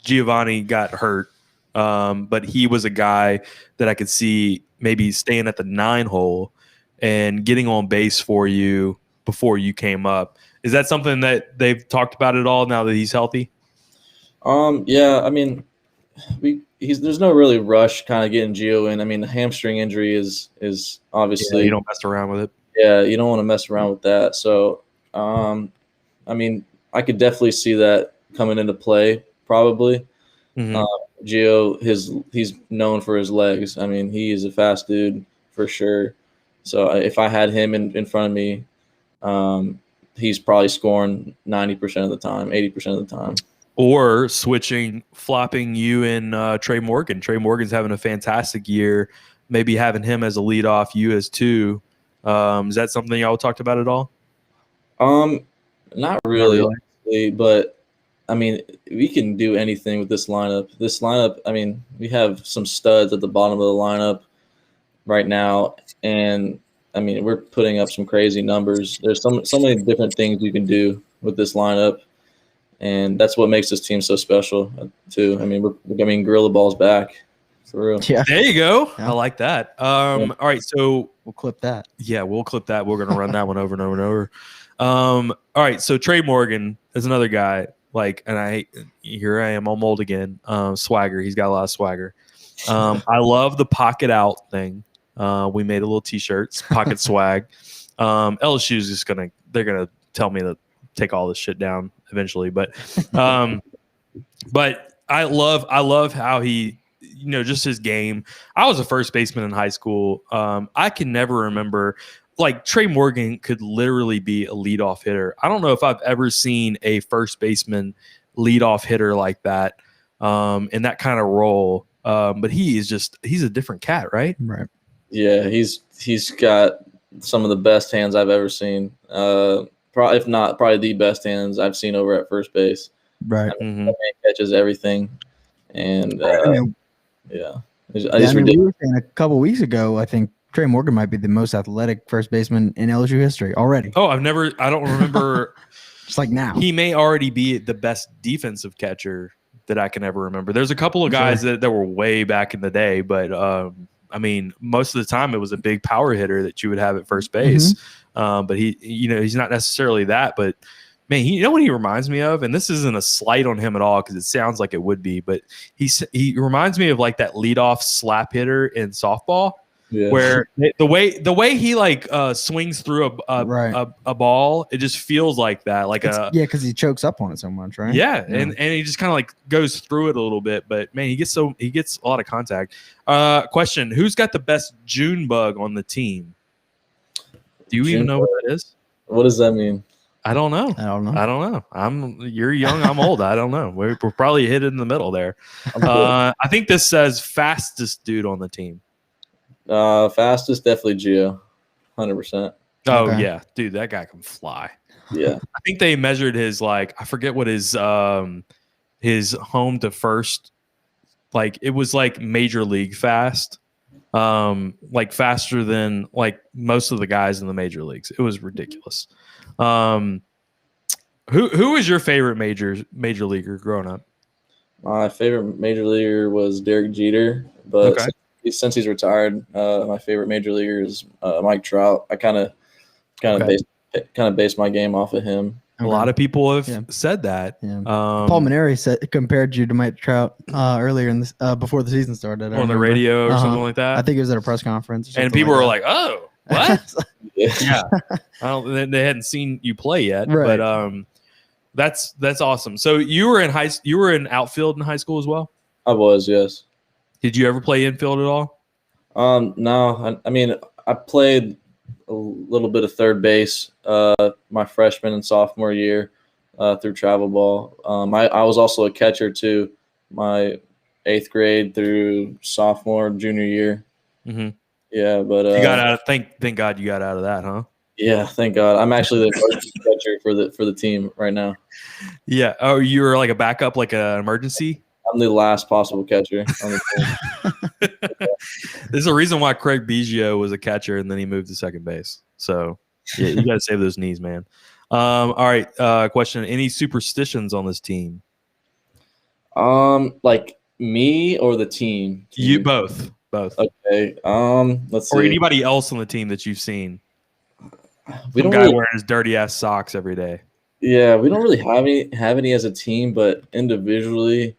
Giovanni got hurt, but he was a guy that I could see maybe staying at the 9-hole and getting on base for you before you came up. Is that something that they've talked about at all now that he's healthy? Yeah, I mean, there's no really rush kind of getting Gio in. I mean, the hamstring injury is obviously you don't mess around with it. Yeah, you don't want to mess around with that. So, I mean, I could definitely see that coming into play probably. Mm-hmm. Gio, he's known for his legs. I mean, he is a fast dude for sure. So if I had him in front of me, he's probably scoring 90% of the time, 80% of the time. Or flopping you in Trey Morgan. Trey Morgan's having a fantastic year. Maybe having him as a leadoff, you as 2. Is that something y'all talked about at all? Not really. But I mean, we can do anything with this lineup. This lineup, I mean, we have some studs at the bottom of the lineup right now, and I mean, we're putting up some crazy numbers. There's so many different things we can do with this lineup. And that's what makes this team so special, too. I mean, Gorilla Ball's back. For real. Yeah. There you go. Yeah. I like that. All right, so We'll clip that. yeah, we'll clip that. We're gonna run that one over and over and over. All right, so Trey Morgan is another guy. And here I am, I'm old again. Swagger. He's got a lot of swagger. I love the pocket out thing. We made a little T-shirts, pocket swag. LSU is just they're gonna tell me to take all this shit down eventually, but I love how he, just his game. I was a first baseman in high school. I can never remember, Trey Morgan could literally be a leadoff hitter. I don't know if I've ever seen a first baseman leadoff hitter like that, in that kind of role. But he's a different cat, right? Right. Yeah, he's got some of the best hands I've ever seen. If not, probably the best hands I've seen over at first base. Right. That man catches everything, and yeah, it's we ridiculous. were saying a couple weeks ago, I think Trey Morgan might be the most athletic first baseman in LSU history already. Oh, I don't remember. Just like now. He may already be the best defensive catcher that I can ever remember. There's a couple of guys that were way back in the day, but most of the time it was a big power hitter that you would have at first base. But he's not necessarily that, but man, you know what he reminds me of? And this isn't a slight on him at all, because it sounds like it would be, but he reminds me of like that leadoff slap hitter in softball. Yeah. Where the way he swings through a ball, it just feels like that, because he chokes up on it so much, right? Yeah, and he just kind of goes through it a little bit, but man, he gets a lot of contact. Question: Who's got the best June bug on the team? Do you even know what that is? What does that mean? I don't know. You're young. I'm old. I don't know. We're probably hit in the middle there. I think this says fastest dude on the team. Fastest, definitely Gio, 100%. Oh yeah, dude, that guy can fly. Yeah, I think they measured his I forget what his home to first, it was major league fast, faster than most of the guys in the major leagues. It was ridiculous. Who was your favorite major leaguer growing up? My favorite major leaguer was Derek Jeter, but since he's retired, my favorite major leaguer is Mike Trout. I kind of based my game off of him. A lot of people have said that. Yeah. Paul Maneri compared you to Mike Trout earlier in this before the season started. On the radio or something like that. I think it was at a press conference. And people were like, "Oh, what?" Yeah, they hadn't seen you play yet, right. But that's awesome. So you were in outfield in high school as well? I was, yes. Did you ever play infield at all? No. I mean, I played a little bit of third base my freshman and sophomore year through travel ball. I was also a catcher too, my 8th grade through sophomore, junior year. Mm-hmm. Yeah, but you got out. Thank God you got out of that, huh? Yeah, thank God. I'm actually the emergency catcher for the team right now. Yeah. Oh, you were like a backup, like an emergency? I'm the last possible catcher on the team. There's a reason why Craig Biggio was a catcher and then he moved to second base. So yeah, you got to save those knees, man. All right. Question: Any superstitions on this team? Like me or the team? You both. Okay. Let's see. Or anybody else on the team that you've seen? We Some don't guy really, wearing his dirty ass socks every day. Yeah, we don't really have any as a team, but individually,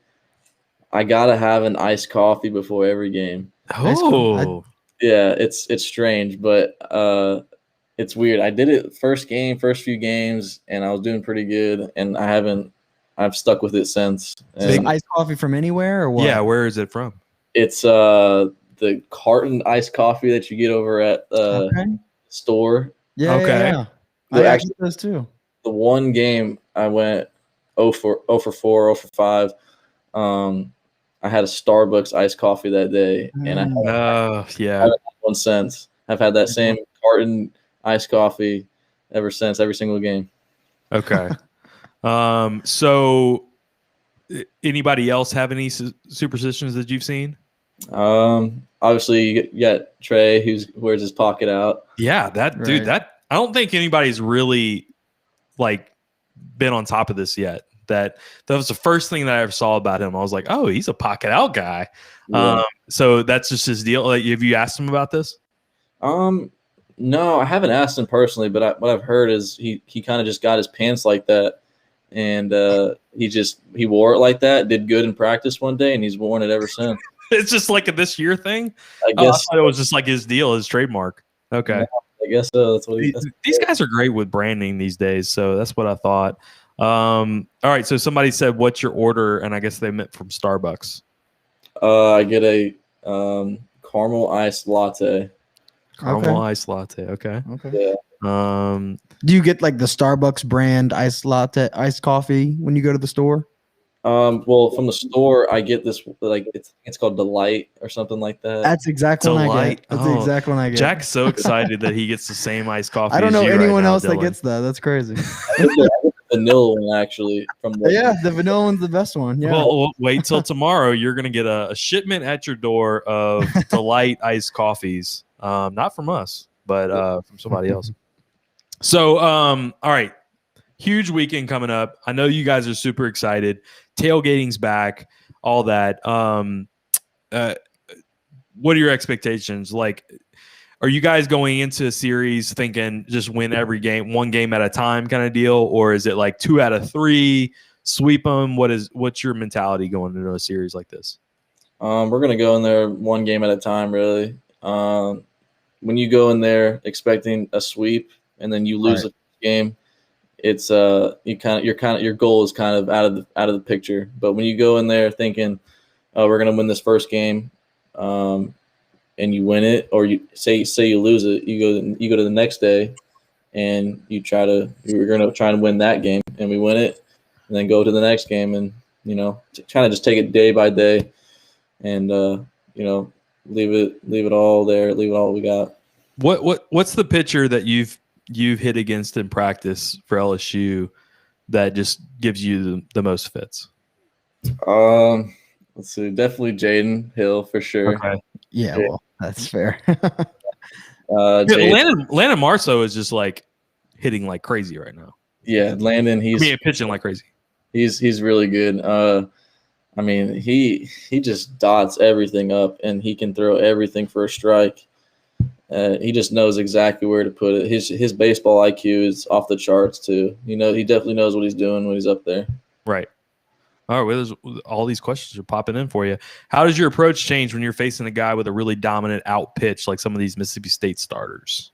I gotta have an iced coffee before every game. Oh, yeah, it's strange, but it's weird. I did it first few games, and I was doing pretty good, and I've stuck with it since. So iced coffee from anywhere or what? Yeah, where is it from? It's the carton iced coffee that you get over at the store. Yeah, okay. Yeah. I actually get those too. The one game I went 0 for 4, 0 for 5. I had a Starbucks iced coffee that day, and I haven't had one since. I've had that same carton iced coffee ever since, every single game. Okay. So anybody else have any superstitions that you've seen? Obviously you got Trey who wears his pocket out. Yeah, dude, I don't think anybody's really been on top of this yet. that was the first thing that I ever saw about him. I was like, oh, he's a pocket out guy. Yeah. So that's just his deal. Like, have you asked him about this? No, I haven't asked him personally, but what I've heard is he kind of just got his pants like that, and he wore it like that. Did good in practice one day, and he's worn it ever since. It's just like a this year thing. I guess I thought it was just like his deal, his trademark. Okay, I guess so. That's what these guys are great with branding these days, so that's what I thought. All right, so somebody said, "What's your order?" And I guess they meant from Starbucks. I get a caramel iced latte. Caramel iced latte. Okay. Okay. Yeah. Do you get like the Starbucks brand iced latte, iced coffee when you go to the store? Well, from the store, I get this like it's called Delight or something like that. That's exactly what I get. That's the exact one I get. Jack's so excited that he gets the same iced coffee. I don't know as you anyone right now, else that Dylan. gets that. That's crazy. I get the vanilla one actually from the The vanilla one's the best one. Yeah. Well, wait till tomorrow. You're gonna get a shipment at your door of Delight iced coffees. Not from us, but from somebody else. So, all right. Huge weekend coming up. I know you guys are super excited. Tailgating's back, all that. What are your expectations? Like, are you guys going into a series thinking just win every game, one game at a time kind of deal? Or is it like 2 out of 3, sweep them? What's your mentality going into a series like this? We're going to go in there one game at a time, really. When you go in there expecting a sweep and then you lose the game, it's your goal is kind of out of the picture. But when you go in there thinking, oh, we're going to win this first game, and you win it, or you say you lose it, you go to the next day and you're going to try and win that game, and we win it, and then go to the next game, and kind of just take it day by day, and leave it all there, leave it all we got. What's the pitcher that you've hit against in practice for LSU that just gives you the most fits? Let's see, definitely Jaden Hill for sure. Okay. Yeah, well, that's fair. Landon Marceau is just like hitting like crazy right now. Yeah, Landon, he's pitching like crazy. He's really good. I mean, he just dots everything up, and he can throw everything for a strike. He just knows exactly where to put it. His baseball IQ is off the charts too. He definitely knows what he's doing when he's up there. Right. All right. Well, all these questions are popping in for you. How does your approach change when you're facing a guy with a really dominant out pitch like some of these Mississippi State starters?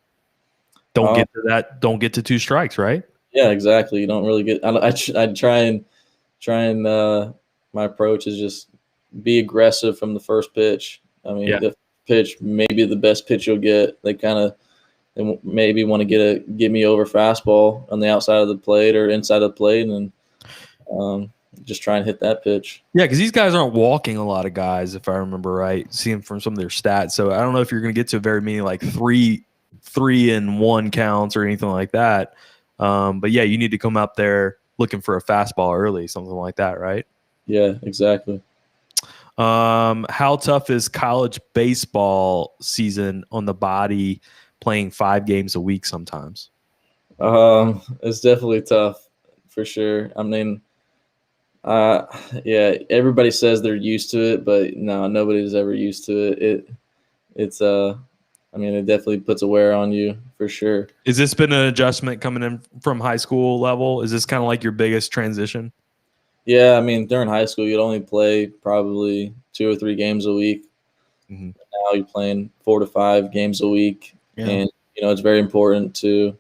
Don't get to that. Don't get to 2 strikes, right? Yeah, exactly. You don't really get. I try and my approach is just be aggressive from the first pitch. I mean, the pitch may be the best pitch you'll get. They maybe want to get me over fastball on the outside of the plate or inside of the plate, and just try and hit that pitch. Yeah, because these guys aren't walking a lot of guys, if I remember right, seeing from some of their stats. So I don't know if you're going to get to very many like 3-1 counts or anything like that. But yeah, you need to come out there looking for a fastball early, something like that, right? Yeah, exactly. How tough is college baseball season on the body, playing 5 games a week sometimes? It's definitely tough for sure. I mean, everybody says they're used to it, but no, nobody's ever used to it. It definitely puts a wear on you for sure. Has this been an adjustment coming in from high school level? Is this kind of like your biggest transition? Yeah, I mean, during high school, you'd only play probably 2 or 3 games a week. Mm-hmm. Now you're playing 4 to 5 games a week, and it's very important to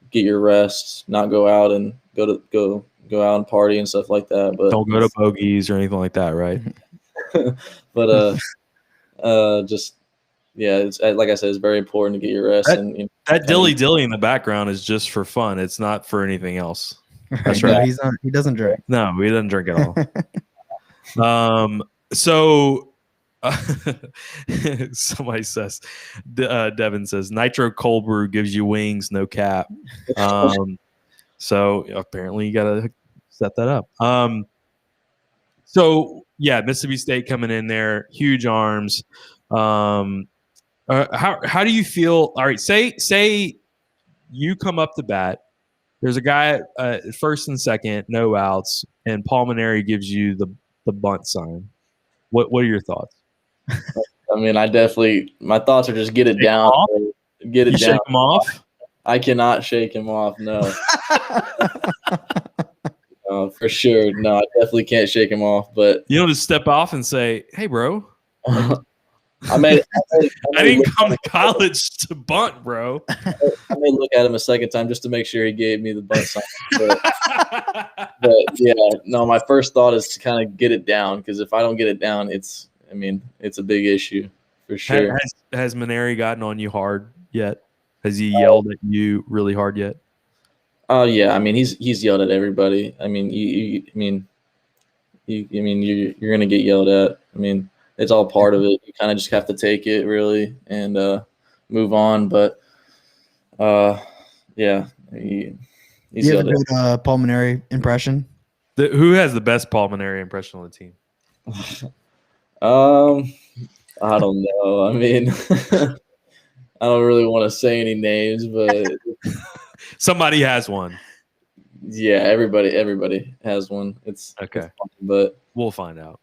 get your rest, not go out and go out and party and stuff like that. But don't go to bogeys or anything like that, right? But it's like I said, it's very important to get your rest. That dilly in the background is just for fun. It's not for anything else. That's right. He doesn't drink. No, he doesn't drink at all. So somebody says, Devin says, nitro cold brew gives you wings, no cap. So apparently you got to set that up. So yeah, Mississippi State coming in there, huge arms. How do you feel? All right, say you come up to bat There's a guy first and second, no outs, and Pulmonary gives you the bunt sign. What are your thoughts? I mean, my thoughts are just get it down. Get it You down. shake him off? I cannot shake him off, no. For sure. No, I definitely can't shake him off. But you don't just step off and say, "Hey, bro." I didn't come to college to bunt, bro. I may look at him a second time just to make sure he gave me the bunt sign. But yeah, no, my first thought is to kind of get it down, because if I don't get it down, it's a big issue for sure. Has Maneri gotten on you hard yet? Has he yelled at you really hard yet? Oh yeah, I mean he's yelled at everybody. I mean you're gonna get yelled at. I mean, it's all part of it. You kind of just have to take it really and move on. But yeah, he's you have yelled a good Pulmonary impression? Who has the best Pulmonary impression on the team? I don't know. I mean, I don't really want to say any names, but somebody has one. Yeah, everybody has one. It's okay, it's fun, but we'll find out.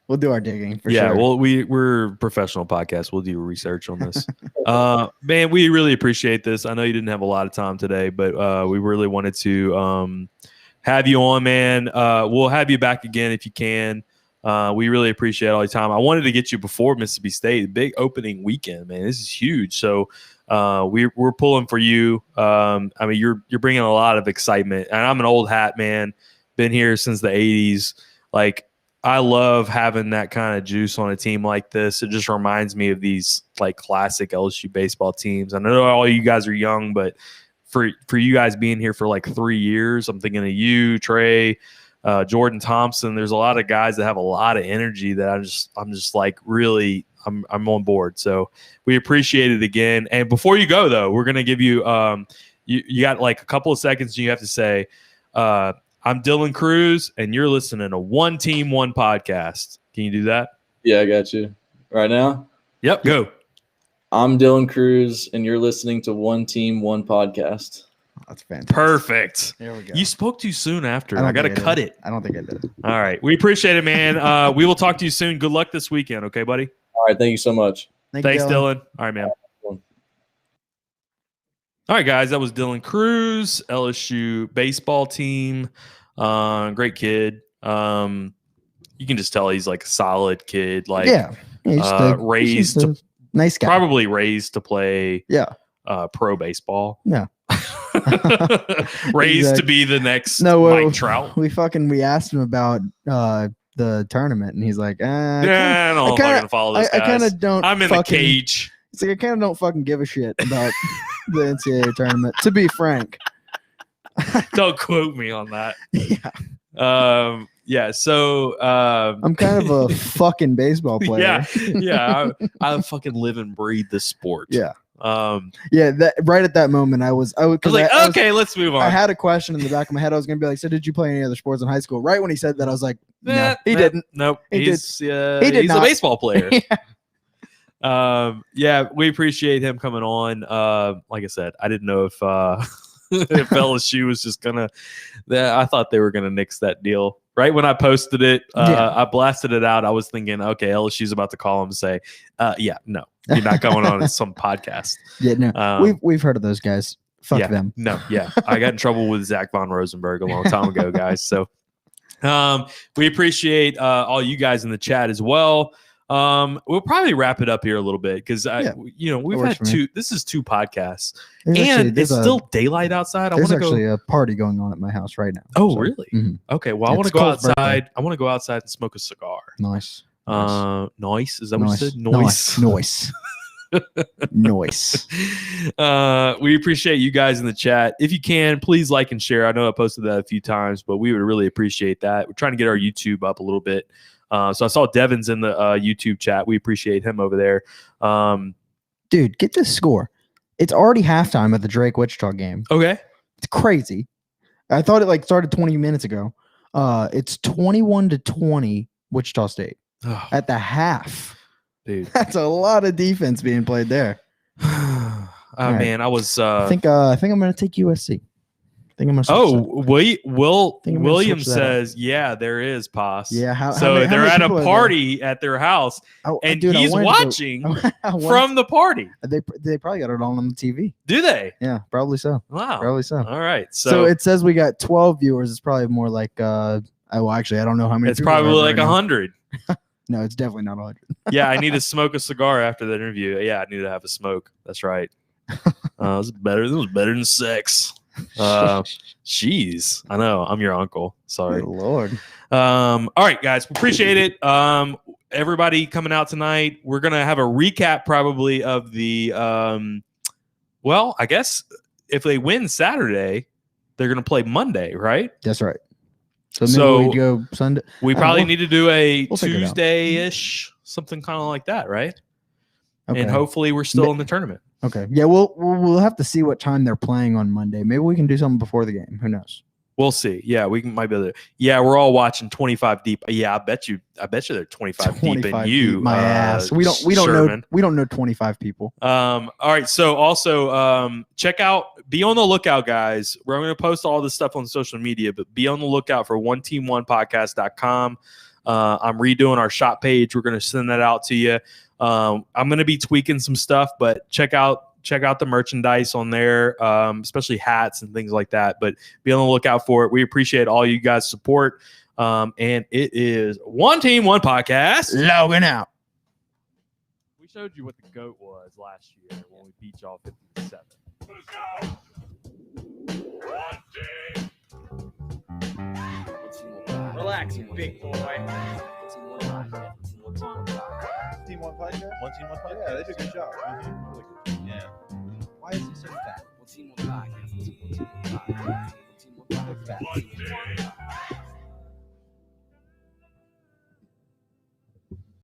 We'll do our digging for sure. Yeah, well, we're a professional podcast. We'll do research on this. Man, we really appreciate this. I know you didn't have a lot of time today, but we really wanted to have you on, man. We'll have you back again if you can. We really appreciate all your time. I wanted to get you before Mississippi State, big opening weekend, man. This is huge. So we're pulling for you. I mean, you're bringing a lot of excitement, and I'm an old hat, man. Been here since the 80s. Like, I love having that kind of juice on a team like this. It just reminds me of these like classic LSU baseball teams. I know all you guys are young, but for you guys being here for like 3 years, I'm thinking of you, Trey, Jordan Thompson. There's a lot of guys that have a lot of energy that I'm just like really I'm on board. So we appreciate it again. And before you go though, we're gonna give you you got like a couple of seconds. You have to say. I'm Dylan Cruz, and you're listening to One Team, One Podcast. Can you do that? Yeah, I got you. Right now? Yep, go. I'm Dylan Cruz, and you're listening to One Team, One Podcast. That's fantastic. Perfect. There we go. You spoke too soon after. I got to cut it. I don't think I did. All right. We appreciate it, man. We will talk to you soon. Good luck this weekend. Okay, buddy? All right. Thank you so much. Thanks, Dylan. All right, man. All right, guys, that was Dylan Cruz, LSU baseball team. Great kid. You can just tell he's like a solid kid. Like, raised to nice guy. Probably raised to play. Pro baseball. Yeah. Raised to be the next Mike Trout. We asked him about the tournament, and he's like, I don't know if I can follow this. I kind of don't. I'm in the cage. It's like I kind of don't fucking give a shit about the NCAA tournament, to be frank. Don't quote me on that. Yeah. So I'm kind of a fucking baseball player. I fucking live and breathe this sport. Yeah. That right at that moment, I was like, okay, let's move on. I had a question in the back of my head. I was gonna be like, so did you play any other sports in high school? Right when he said that, I was like, no, he didn't. Nope. He's a baseball player. We appreciate him coming on. Like I said, I didn't know if if LSU was just gonna. I thought they were gonna nix that deal. Right when I posted it, I blasted it out. I was thinking, okay, LSU's about to call him and say, no, you're not going on some podcast. Yeah, no, we've heard of those guys. Fuck them. No, I got in trouble with Zach Von Rosenberg a long time ago, guys. So we appreciate all you guys in the chat as well. We'll probably wrap it up here a little bit because we've had two. This is 2 podcasts, and it's still daylight outside. There's actually a party going on at my house right now. Oh, so, really? Mm-hmm. Okay. Well, I want to go outside. Birthday. I want to go outside and smoke a cigar. Nice. Nice. Is that what you said? Noise. Noise. We appreciate you guys in the chat. If you can, please like and share. I know I posted that a few times, but we would really appreciate that. We're trying to get our YouTube up a little bit. So I saw Devin's in the YouTube chat. We appreciate him over there. Dude, get this score. It's already halftime at the Drake Wichita game. Okay. It's crazy. I thought it started 20 minutes ago. It's 21-20 Wichita State at the half. Dude, that's a lot of defense being played there. Man, I was. I think I'm going to take USC. think I'm gonna. William says, "Yeah, there is Pos." Yeah, how they're many at a people are party at their house, and dude, he's watching from the party. They probably got it on the TV. Do they? Yeah, probably so. Wow, probably so. All right, so it says we got 12 viewers. It's probably more like actually, I don't know how many. It's probably like 100. No, it's definitely not 100. Yeah, I need to smoke a cigar after that interview. Yeah, I need to have a smoke. That's right. It was better than sex. Jeez, I know. I'm your uncle. Sorry. Good Lord. All right, guys, appreciate it. Everybody coming out tonight. We're gonna have a recap probably of the. Well, I guess if they win Saturday, they're gonna play Monday, right? That's right. So maybe we go Sunday. We probably need to do a Tuesday-ish, something kind of like that, right? Okay. And hopefully we're still in the tournament. Okay. Yeah, we'll have to see what time they're playing on Monday. Maybe we can do something before the game. Who knows? We'll see. Yeah, might be able to. Yeah, we're all watching 25 deep. Yeah, I bet you they're 25 deep in you. My ass. We don't know 25 people. All right. So also check out. Be on the lookout, guys. We're going to post all this stuff on social media, but be on the lookout for oneteam1podcast.com. I'm redoing our shop page. We're going to send that out to you. I'm going to be tweaking some stuff, but check out the merchandise on there, especially hats and things like that. But be on the lookout for it. We appreciate all you guys' support. And it is One Team, One Podcast. Logging out. We showed you what the GOAT was last year when we beat y'all 50-7. Relax, you big boy. Team One Podcast? One Team One Podcast? Yeah, they did a good job. Really good. Yeah. Why is he so fat? Team One Podcast. Team One Podcast. Team One Podcast.